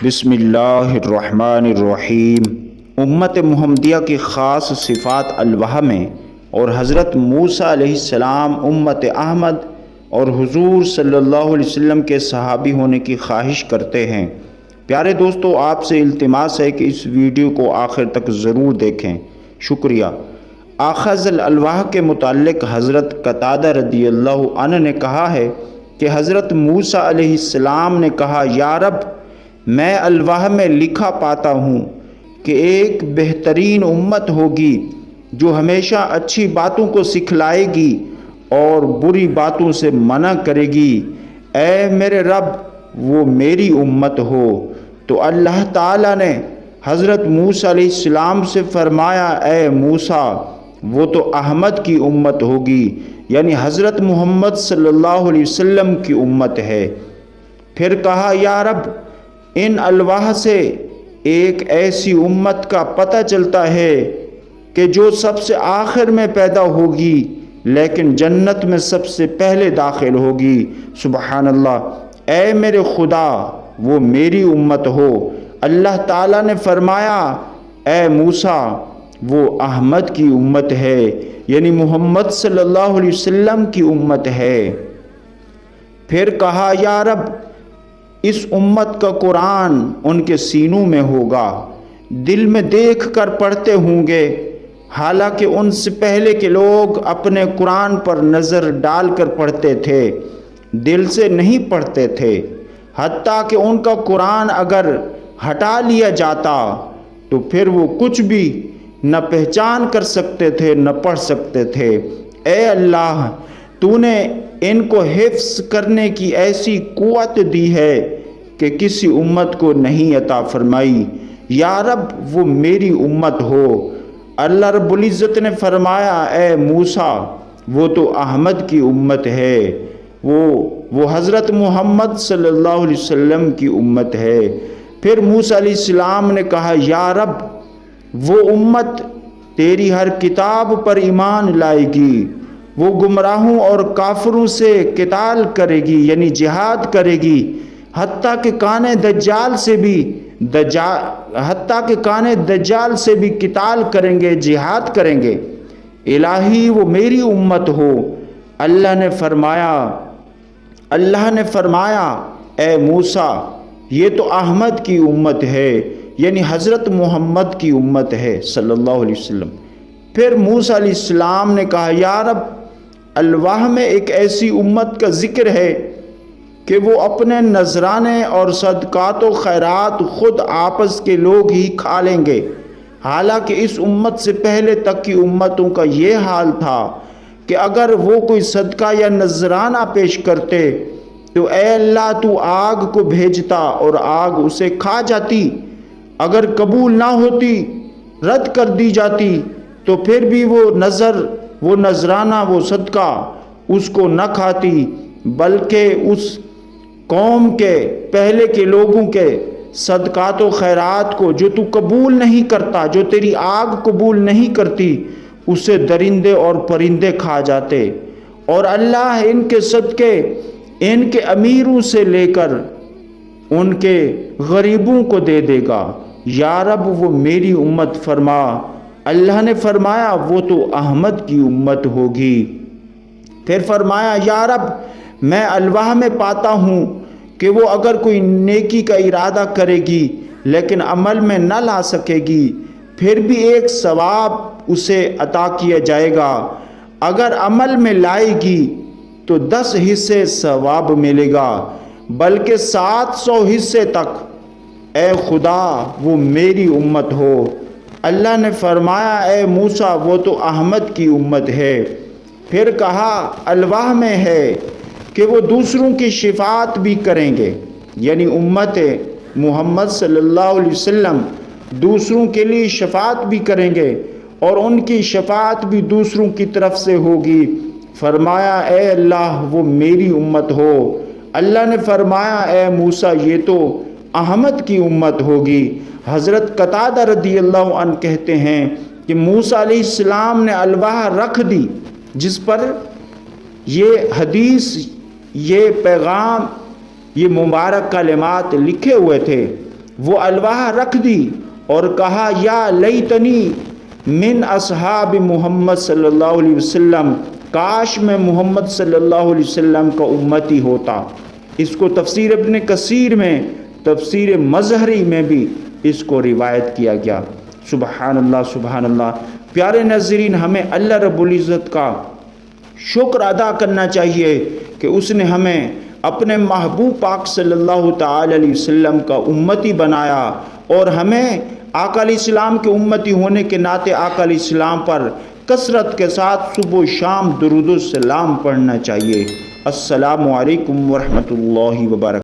بسم اللہ الرحمن الرحیم۔ امت محمدیہ کی خاص صفات الواح میں اور حضرت موسیٰ علیہ السلام امت احمد اور حضور صلی اللہ علیہ وسلم کے صحابی ہونے کی خواہش کرتے ہیں۔ پیارے دوستو، آپ سے التماس ہے کہ اس ویڈیو کو آخر تک ضرور دیکھیں، شکریہ۔ آخذ الالواح کے متعلق حضرت قتادہ رضی اللہ عنہ نے کہا ہے کہ حضرت موسیٰ علیہ السلام نے کہا، یا رب، میں الواح میں لکھا پاتا ہوں کہ ایک بہترین امت ہوگی جو ہمیشہ اچھی باتوں کو سکھلائے گی اور بری باتوں سے منع کرے گی۔ اے میرے رب، وہ میری امت ہو۔ تو اللہ تعالیٰ نے حضرت موسیٰ علیہ السلام سے فرمایا، اے موسیٰ، وہ تو احمد کی امت ہوگی، یعنی حضرت محمد صلی اللہ علیہ وسلم کی امت ہے۔ پھر کہا، یا رب، ان الواح سے ایک ایسی امت کا پتہ چلتا ہے کہ جو سب سے آخر میں پیدا ہوگی لیکن جنت میں سب سے پہلے داخل ہوگی۔ سبحان اللہ۔ اے میرے خدا، وہ میری امت ہو۔ اللہ تعالیٰ نے فرمایا، اے موسیٰ، وہ احمد کی امت ہے، یعنی محمد صلی اللہ علیہ وسلم کی امت ہے۔ پھر کہا، یا رب، اس امت کا قرآن ان کے سینوں میں ہوگا، دل میں دیکھ کر پڑھتے ہوں گے، حالانکہ ان سے پہلے کے لوگ اپنے قرآن پر نظر ڈال کر پڑھتے تھے، دل سے نہیں پڑھتے تھے، حتیٰ کہ ان کا قرآن اگر ہٹا لیا جاتا تو پھر وہ کچھ بھی نہ پہچان کر سکتے تھے نہ پڑھ سکتے تھے۔ اے اللہ، تو نے ان کو حفظ کرنے کی ایسی قوت دی ہے کہ کسی امت کو نہیں عطا فرمائی۔ یا رب، وہ میری امت ہو۔ اللہ رب العزت نے فرمایا، اے موسیٰ، وہ تو احمد کی امت ہے، وہ حضرت محمد صلی اللہ علیہ وسلم کی امت ہے۔ پھر موسیٰ علیہ السلام نے کہا، یا رب، وہ امت تیری ہر کتاب پر ایمان لائے گی، وہ گمراہوں اور کافروں سے قتال کرے گی، یعنی جہاد کرے گی، حتیٰ کہ کانے دجال سے بھی قتال کریں گے، جہاد کریں گے۔ الہی، وہ میری امت ہو۔ اللہ نے فرمایا، اے موسیٰ، یہ تو احمد کی امت ہے، یعنی حضرت محمد کی امت ہے صلی اللہ علیہ وسلم۔ پھر موسیٰ علیہ السلام نے کہا، یا رب، الواح میں ایک ایسی امت کا ذکر ہے کہ وہ اپنے نذرانے اور صدقات و خیرات خود آپس کے لوگ ہی کھا لیں گے، حالانکہ اس امت سے پہلے تک کی امتوں کا یہ حال تھا کہ اگر وہ کوئی صدقہ یا نذرانہ پیش کرتے تو اے اللہ، تو آگ کو بھیجتا اور آگ اسے کھا جاتی، اگر قبول نہ ہوتی، رد کر دی جاتی، تو پھر بھی وہ نذرانہ، وہ صدقہ اس کو نہ کھاتی، بلکہ اس قوم کے پہلے کے لوگوں کے صدقات و خیرات کو جو تو قبول نہیں کرتا، جو تیری آگ قبول نہیں کرتی، اسے درندے اور پرندے کھا جاتے، اور اللہ ان کے صدقے ان کے امیروں سے لے کر ان کے غریبوں کو دے دے گا۔ یا رب، وہ میری امت فرما۔ اللہ نے فرمایا، وہ تو احمد کی امت ہوگی۔ پھر فرمایا، یا رب، میں الواح میں پاتا ہوں کہ وہ اگر کوئی نیکی کا ارادہ کرے گی لیکن عمل میں نہ لا سکے گی، پھر بھی ایک ثواب اسے عطا کیا جائے گا، اگر عمل میں لائے گی تو 10 حصے ثواب ملے گا، بلکہ 700 حصے تک۔ اے خدا، وہ میری امت ہو۔ اللہ نے فرمایا، اے موسیٰ، وہ تو احمد کی امت ہے۔ پھر کہا، الواح میں ہے کہ وہ دوسروں کی شفاعت بھی کریں گے، یعنی امت محمد صلی اللہ علیہ وسلم دوسروں کے لیے شفاعت بھی کریں گے اور ان کی شفاعت بھی دوسروں کی طرف سے ہوگی۔ فرمایا، اے اللہ، وہ میری امت ہو۔ اللہ نے فرمایا، اے موسیٰ، یہ تو احمد کی امت ہوگی۔ حضرت قتادہ رضی اللہ عنہ کہتے ہیں کہ موسیٰ علیہ السلام نے الواح رکھ دی جس پر یہ حدیث، یہ پیغام، یہ مبارک کلمات لکھے ہوئے تھے، وہ الواح رکھ دی اور کہا یا لیتنی من اصحاب محمد صلی اللہ علیہ وسلم، کاش میں محمد صلی اللہ علیہ وسلم کا امتی ہوتا۔ اس کو تفسیر ابن کثیر میں، تفسیر مظہری میں بھی اس کو روایت کیا گیا۔ سبحان اللہ سبحان اللہ۔ پیارے ناظرین، ہمیں اللہ رب العزت کا شکر ادا کرنا چاہیے کہ اس نے ہمیں اپنے محبوب پاک صلی اللہ تعالی علیہ وسلم کا امتی بنایا، اور ہمیں آقا علیہ السلام کے امتی ہونے کے ناطے آقا علیہ السلام پر کثرت کے ساتھ صبح و شام درود و سلام پڑھنا چاہیے۔ السلام علیکم ورحمۃ اللہ وبرکاتہ۔